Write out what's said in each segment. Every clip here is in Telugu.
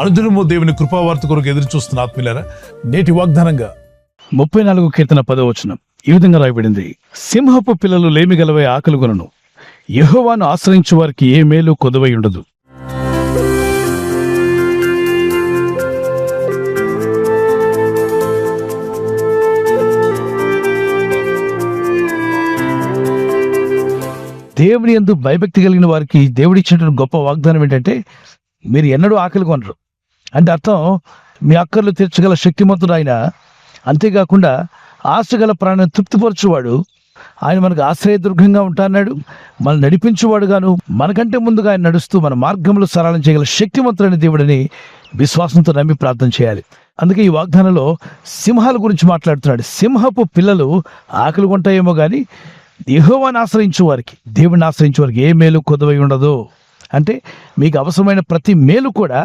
అనుదినము దేవుని కృపావార్త కొరకు ఎదురు చూస్తున్న ఆత్మీయులారా, నేటి వాగ్దానంగా 34 కీర్తన 10వ ఈ విధంగా రాయబడింది. సింహపు పిల్లలు లేమిగలవై ఆకలిగొనను, యెహోవాను ఆశ్రయించు వారికి ఏ మేలు కొదువై ఉండదు. దేవుని యందు భయభక్తి కలిగిన వారికి దేవుడిచ్చినటువంటి గొప్ప వాగ్దానం ఏంటంటే, మీరు ఎన్నడూ ఆకలి కొనరు. అంటే అర్థం, మీ అక్కర్లు తీర్చగల శక్తిమంతుడు ఆయన. అంతేకాకుండా ఆశగల ప్రాణాన్ని తృప్తిపరచువాడు ఆయన. మనకు ఆశ్రయదుర్గంగా ఉంటాన్నాడు, మనల్ని నడిపించువాడుగాను, మనకంటే ముందుగా ఆయన నడుస్తూ మన మార్గంలో సరళం చేయగల శక్తిమంతుడైన దేవుడిని విశ్వాసంతో నమ్మి ప్రార్థన చేయాలి. అందుకే ఈ వాగ్దానంలో సింహాల గురించి మాట్లాడుతున్నాడు. సింహపు పిల్లలు ఆకలి కొంటాయేమో కానీ యెహోవాను ఆశ్రయించు వారికి, దేవుడిని ఆశ్రయించే వారికి ఏ మేలు కొదువై ఉండదు. అంటే మీకు అవసరమైన ప్రతి మేలు కూడా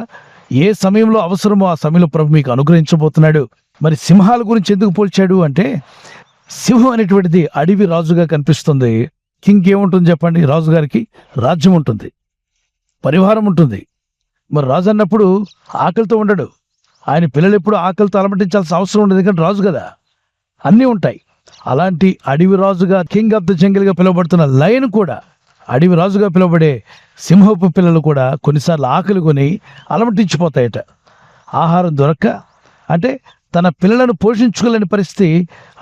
ఏ సమయంలో అవసరమో ఆ సమయంలో ప్రభు మీకు అనుగ్రహించబోతున్నాడు. మరి సింహాల గురించి ఎందుకు పోల్చాడు అంటే, సింహం అనేటువంటిది అడవి రాజుగా కనిపిస్తుంది. కింగ్ ఏముంటుంది చెప్పండి? రాజుగారికి రాజ్యం ఉంటుంది, పరివారం ఉంటుంది. మరి రాజు అన్నప్పుడు ఆకలితో ఉండడు. ఆయన పిల్లలు ఎప్పుడు ఆకలితో అలమటించాల్సిన అవసరం ఉండదు, ఎందుకంటే రాజు కదా, అన్నీ ఉంటాయి. అలాంటి అడవి రాజుగా, కింగ్ ఆఫ్ ద జంగిల్ గా పిలువబడుతున్న లయన్ కూడా, అడవి రాజుగా పిలువబడే సింహపు పిల్లలు కూడా కొన్నిసార్లు ఆకలి కొని అలమటించిపోతాయట. ఆహారం దొరక్క, అంటే తన పిల్లలను పోషించుకోలేని పరిస్థితి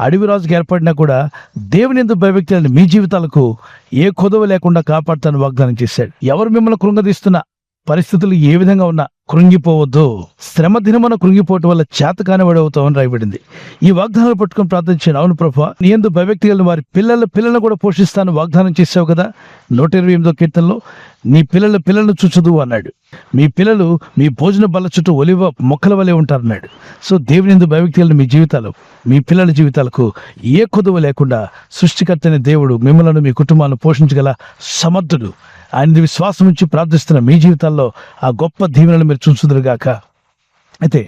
అడవి రాజుకి ఏర్పడినా కూడా దేవుని యందు భయభక్తులను మీ జీవితాలకు ఏ కొదవ లేకుండా కాపాడుతాను వాగ్దానం చేశాడు. ఎవరు మిమ్మల్ని కృంగదీస్తున్నా, పరిస్థితులు ఏ విధంగా ఉన్నా కృంగిపోవద్దు. శ్రమ దినమున కృంగిపోవటం వల్ల చేత కానివాడవుతామని రాయబడింది. ఈ వాగ్దానాలు పట్టుకొని ప్రార్థించాను. అవును ప్రభువా, నీ యందు భయభక్తి కలిగిన వారి పిల్లలను కూడా పోషిస్తాను వాగ్దానం చేసావు కదా. 128వ కీర్తనలో నీ పిల్లలను చూచదు అన్నాడు. మీ పిల్లలు మీ భోజన బల్ల చుట్టూ ఒలివ మొక్కల వలె ఉంటారన్నాడు. సో దేవుని యందు భయభక్తి కలిగిన మీ జీవితాలు, మీ పిల్లల జీవితాలకు ఏ కొదువ లేకుండా సృష్టికర్త అయిన దేవుడు మిమ్మల్ని, మీ కుటుంబాలను పోషించగల సమర్థుడు. ఆయన విశ్వాసం నుంచి ప్రార్థిస్తున్న మీ జీవితాల్లో ఆ గొప్ప దీవెనలు మీరు చూసుదురుగాక. అయితే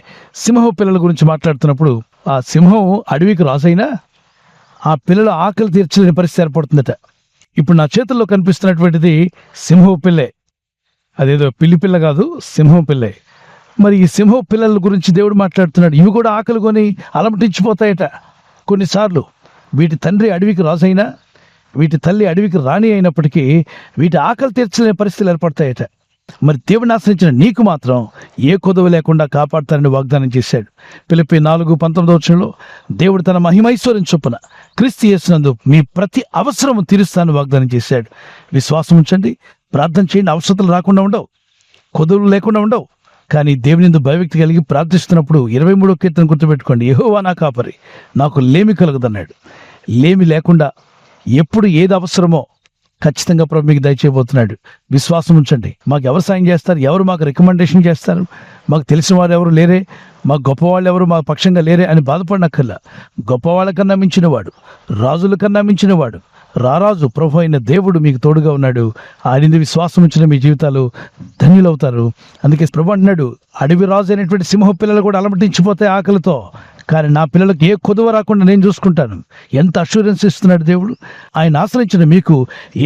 సింహం పిల్లల గురించి మాట్లాడుతున్నప్పుడు, ఆ సింహం అడవికి రాజైనా ఆ పిల్లల ఆకలి తీర్చలేని పరిస్థితి ఏర్పడుతుందట. ఇప్పుడు నా చేతుల్లో కనిపిస్తున్నటువంటిది సింహం పిల్లే. అదేదో పిల్లి పిల్ల కాదు, సింహం పిల్లే. మరి ఈ సింహం పిల్లల గురించి దేవుడు మాట్లాడుతున్నాడు. ఇవి కూడా ఆకలి కొని అలమటించిపోతాయట కొన్నిసార్లు. వీటి తండ్రి అడవికి రాజైనా, వీటి తల్లి అడవికి రాణి అయినప్పటికీ వీటి ఆకలి తీర్చలేని పరిస్థితులు ఏర్పడతాయట. మరి దేవుడిని ఆశ్రయించిన నీకు మాత్రం ఏ కొదవ లేకుండా కాపాడతారని వాగ్దానం చేశాడు. ఫిలిప్పీ 4:19 దేవుడు తన మహిమైశ్వర్యం చొప్పున క్రీస్తు యేసునందు మీ ప్రతి అవసరము తీరుస్తానని వాగ్దానం చేశాడు. విశ్వాసం ఉంచండి, ప్రార్థన చేయండి. అవసరతలు రాకుండా ఉండవు, కొదవలు లేకుండా ఉండవు. కానీ దేవుని యందు భయభక్తి కలిగి ప్రార్థిస్తున్నప్పుడు 23వ కీర్తన గుర్తుపెట్టుకోండి. యెహోవా నా కాపరి, నాకు లేమి కలుగదన్నాడు. లేమి లేకుండా ఎప్పుడు ఏది అవసరమో ఖచ్చితంగా ప్రభు మీకు దయచేయబోతున్నాడు. విశ్వాసం ఉంచండి. మాకు ఎవరు సాయం చేస్తారు? ఎవరు మాకు రికమెండేషన్ చేస్తారు? మాకు తెలిసిన వారు ఎవరు లేరే, మాకు గొప్పవాళ్ళు ఎవరు మా పక్షంగా లేరే అని బాధపడినక్కర్లా. గొప్పవాళ్ళ కన్నా మించినవాడు, రాజుల కన్నా మించినవాడు, రారాజు ప్రభు అయిన దేవుడు మీకు తోడుగా ఉన్నాడు. ఆయన విశ్వాసం ఉంచిన మీ జీవితాలు ధన్యులవుతారు. అందుకే ప్రభు అంటున్నాడు, అడవి రాజు అయినటువంటి సింహ పిల్లలు కూడా అలమటించిపోతాయి ఆకలితో, కానీ నా పిల్లలకు ఏ కొదువ రాకుండా నేను చూసుకుంటాను. ఎంత అష్యూరెన్స్ ఇస్తున్నాడు దేవుడు. ఆయన ఆశ్రయించిన మీకు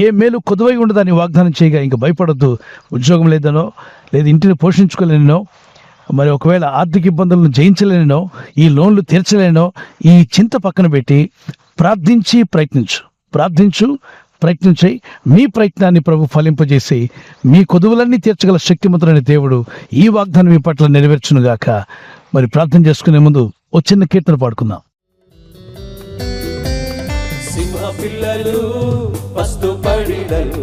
ఏ మేలు కొదువై ఉండదని వాగ్దానం చేయగా ఇంక భయపడొద్దు. ఉద్యోగం లేదనో, లేదా ఇంటిని పోషించుకోలేనో, మరి ఒకవేళ ఆర్థిక ఇబ్బందులను జయించలేనో, ఈ లోన్లు తీర్చలేనో, ఈ చింత పక్కన పెట్టి ప్రార్థించు, ప్రయత్నించి మీ ప్రయత్నాన్ని ప్రభు ఫలింపజేసి మీ కొదువులన్నీ తీర్చగల శక్తిమంతుడైన దేవుడు ఈ వాగ్దానం మీ పట్ల నెరవేర్చునుగాక. మరి ప్రార్థన చేసుకునే ముందు ఓ చిన్న కీర్తన పాడుకుందాం. సింహ పిల్లలు పస్తు పడినలు,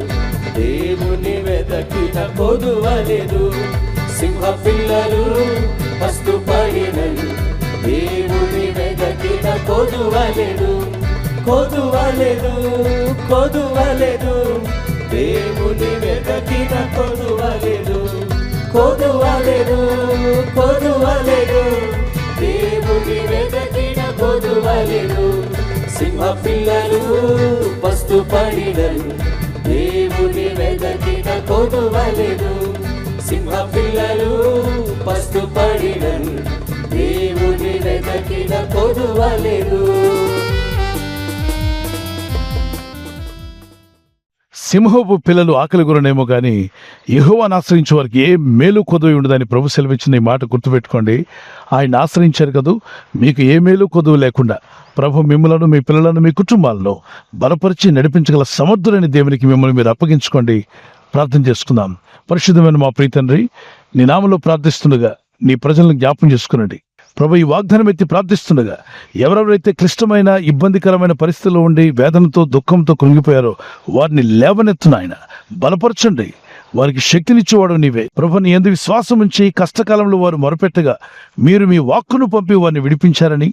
దేవుని వెదకిన కొదువలేదు. సింహ పిల్లలు పస్తు పడినలు, దేవుని వెదకిన కొదువలేదు. కొదువలేదు, కొదువలేదు, దేవుని వెదకిన కొదువలేదు. కొదువలేదు, కొదువలేదు, దేవుని వెదకిన కొదువలేదు. సింహ పిల్లలు పస్తు పడినలు, దేవుని వెదకిన కొదువలేదు. సింహ పిల్లలు పస్తు పడినలు, దేవుని వెదకిన కొదువలేదు. సింహపు పిల్లలు ఆకలి గురనేమో గాని యెహోవాను ఆశ్రయించే వారికి ఏ మేలు కొదువు ఉండదని ప్రభు సెలవిచ్చిన ఈ మాట గుర్తుపెట్టుకోండి. ఆయన ఆశ్రయించారు కదూ, మీకు ఏ మేలు కొదువు లేకుండా ప్రభు మిమ్మలను, మీ పిల్లలను, మీ కుటుంబాలను బలపరిచి నడిపించగల సమర్థులైన దేవునికి మిమ్మల్ని మీరు అప్పగించుకోండి. ప్రార్థన చేసుకుందాం. పరిశుద్ధమైన మా ప్రియ తండ్రి, నీ నామములో ప్రార్థిస్తుండగా నీ ప్రజలను జ్ఞాపం చేసుకునండి ప్రభు. ఈ వాగ్దానం ఎత్తి ప్రార్థిస్తుండగా ఎవరెవరైతే క్లిష్టమైన ఇబ్బందికరమైన పరిస్థితుల్లో ఉండి వేదనతో దుఃఖంతో కృంగిపోయారో వారిని లేవనెత్తున ఆయన బలపరచండి. వారికి శక్తినిచ్చేవాడు నీవే ప్రభు. నీ యందు విశ్వాసం ఉంచి కష్టకాలంలో వారు మొరపెట్టగా మీరు మీ వాక్కును పంపి వారిని విడిపించారని,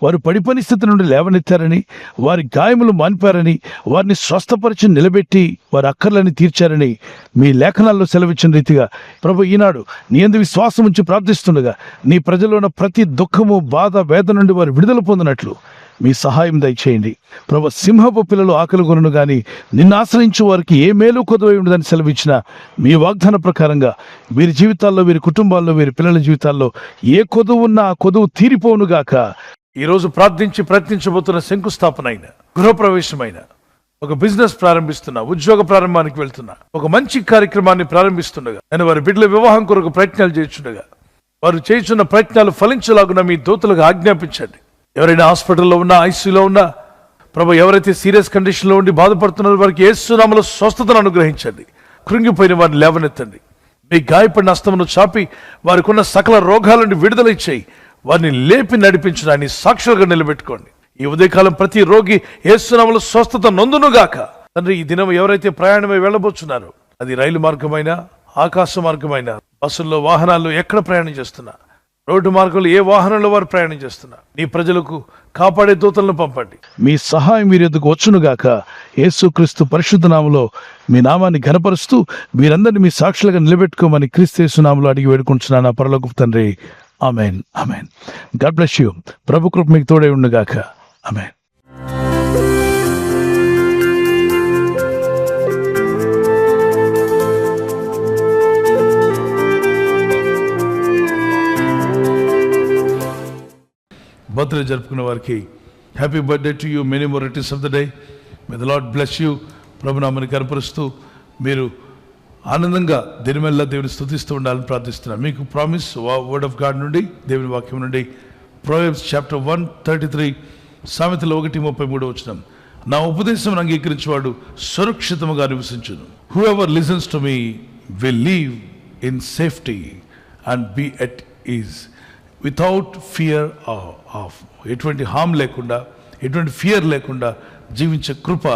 వారు పడిపని స్థితి నుండి లేవనెత్తారని, వారి గాయములు మాన్పారని, వారిని స్వస్థపరిచి నిలబెట్టి వారి అక్కర్లని తీర్చారని మీ లేఖనాల్లో సెలవిచ్చిన రీతిగా ప్రభు, ఈనాడు నీ యందు విశ్వాసం ఉంచి ప్రార్థిస్తుండగా నీ ప్రజల్లో ఉన్న ప్రతి దుఃఖము, బాధ, వేదన నుండి వారు విడుదల పొందినట్లు మీ సహాయం దయచేయండి ప్రభు. సింహపు పిల్లలు ఆకలి కొనను గాని నిన్ను ఆశ్రయించే వారికి ఏ మేలు కొదువై ఉండదని సెలవిచ్చిన మీ వాగ్దాన ప్రకారంగా వీరి జీవితాల్లో, వీరి కుటుంబాల్లో, వీరి పిల్లల జీవితాల్లో ఏ కొదువు ఉన్నా ఆ కొదువు తీరిపోవునుగాక. ఈరోజు ప్రార్థించి ప్రయత్నించబోతున్న శంకుస్థాపన అయిన, గృహప్రవేశమైన, ఒక బిజినెస్ ప్రారంభిస్తున్నా, ఉద్యోగ ప్రారంభానికి వెళ్తున్నా, ఒక మంచి కార్యక్రమాన్ని ప్రారంభిస్తుండగా, నేను వారి బిడ్డల వివాహం కొరకు ప్రయత్నాలు చేస్తుండగా వారు చేస్తున్న ప్రయత్నాలు ఫలించలాగున మీ దూతలకు ఆజ్ఞాపించండి. ఎవరైనా హాస్పిటల్లో ఉన్నా, ఐసీయూలో ఉన్నా ప్రభు, ఎవరైతే సీరియస్ కండిషన్లో ఉండి బాధపడుతున్నారో వారికి యేసు నామములో స్వస్థతను అనుగ్రహించండి. కృంగిపోయిన వారిని లేవనెత్తండి. మీ గాయపడిన హస్తమును చాపి వారికి ఉన్న సకల రోగాల నుండి విడుదల ఇచ్చేయి. వారిని లేపి నడిపించడాన్ని సాక్షులుగా నిలబెట్టుకోండి. ఈ ఉదయకాలం ప్రతి రోగి యేసు నామములో స్వస్థత నొందునుగాక. తండ్రి, ఈ దినం ఎవరైతే ప్రయాణమై వెళ్ళబోతున్నారో, అది రైలు మార్గమైన, ఆకాశ మార్గమైన, బస్సుల్లో, వాహనాల్లో ఎక్కడ ప్రయాణం చేస్తున్నా, రోడ్డు మార్గంలో ఏ వాహనంలో వారు ప్రయాణం చేస్తున్నా, నీ ప్రజలకు కాపాడే దూతలను పంపండి. మీ సహాయం వీరి యొద్దకు వచ్చునుగాక. యేసుక్రీస్తు పరిశుద్ధ నామములో మీ నామాన్ని ఘనపరుస్తూ మీరందరినీ మీ సాక్షులుగా నిలబెట్టుకోమని క్రీస్తు యేసు నామములో అడిగి వేడుకుంటున్నాను పరలోకపు తండ్రి. Amen, amen. God bless you. ప్రభు కృప మీకు తోడై ఉండుగాక. ఆమేన్. బర్త్డే జరుపుకున్న వారికి happy birthday to you, many more returns of the day. May the Lord bless you. ప్రభునామని కనపరుస్తూ మీరు ఆనందంగా దినమెల్లా దేవుని స్తుతిస్తూ ఉండాలని ప్రార్థిస్తున్నాను. మీకు ప్రామిస్ వర్డ్ ఆఫ్ గాడ్ నుండి, దేవుని వాక్యం నుండి, ప్రొవెర్బ్స్ చాప్టర్ 1:33, సామెతలు 1:33 వచనం. నా ఉపదేశం అంగీకరించేవాడు సురక్షితముగా నివసించును. Whoever listens to me will live in safety and be at ease without fear of. ఎటువంటి హామ్ లేకుండా, ఎటువంటి ఫియర్ లేకుండా జీవించే కృప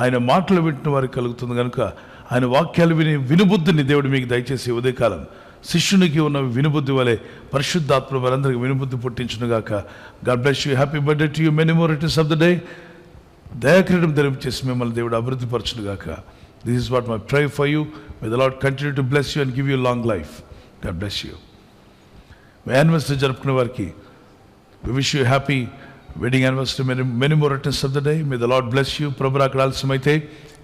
ఆయన మాటలు వింటున్న వారికి కలుగుతుంది. కనుక ఆయన వాక్యాలు విని వినుబుద్ధిని దేవుడు మీకు దయచేసి ఉదయకాలం శిష్యునికి ఉన్న వినుబుద్ధి వలె పరిశుద్ధాత్మ వారందరికీ వినుబుద్ధి పుట్టించునుగాక. God bless you. Happy birthday to you, many more returns of the day. దయాక్రీడం ధరించేసి మిమ్మల్ని దేవుడు అభివృద్ధి పరచునుగాక. This is what my prayer for you. May the Lord continue to bless you and give you long life. God bless you. Anniversary జరుపుకునే వారికి we wish you happy wedding anniversary, many more returns of the day. May the Lord bless you. ప్రభు అక్కడ ఆలస్యమైతే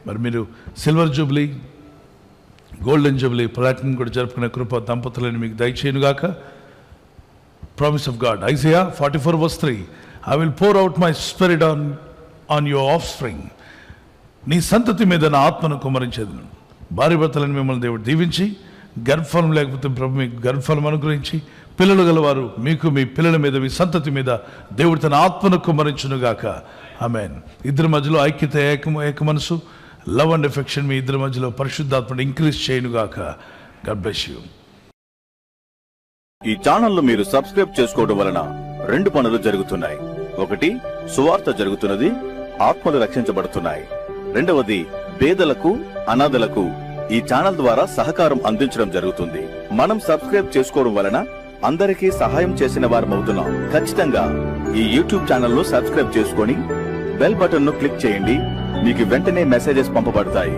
మరి మీరు silver jubilee, golden jubilee, platinum కూడా జరుపుకునే కృప దంపతులను మీకు దయచేయునుగాక. Promise of God, Isaiah 44:3, I will pour out my spirit on your offspring. నీ సంతతి మీద నా ఆత్మను కుమ్మరించేదను. భార్య భర్తలను మిమ్మల్ని దేవుడు దీవించి, గర్భఫలం లేకపోతే ప్రభు మీకు గర్భఫలం అనుగ్రహించి, పిల్లలు గలవారు మీకు, మీ పిల్లల మీద, మీ సంతతి మీద దేవుడు తన ఆత్మను కుమ్మరించునుగాక. ఆమేన్. ఇద్దరి మధ్యలో ఐక్యత, ఏక మనసు, లవ్ అండ్ ఎఫెక్షన్ మీ ఇద్దరి మధ్యలో పరిశుద్ధాత్మను ఇంక్రీజ్ చేయనుగాక. God bless you. ఈ ఛానల్ మీరు సబ్స్క్రైబ్ చేసుకోవడం వలన 2 పనులు జరుగుతున్నాయి. ఒకటి, సువార్త జరుగుతున్నది, ఆత్మలు రక్షించబడుతున్నాయి. రెండవది, పేదలకు, అనాథలకు ఈ ఛానల్ ద్వారా సహకారం అందించడం జరుగుతుంది. మనం సబ్స్క్రైబ్ చేసుకోవడం వలన అందరికీ సహాయం చేసిన వారమవుతున్నాం. ఖచ్చితంగా ఈ యూట్యూబ్ ఛానల్ ను సబ్స్క్రైబ్ చేసుకొని బెల్ బటన్ ను క్లిక్ చేయండి. మీకు వెంటనే మెసేజెస్ పంపబడతాయి.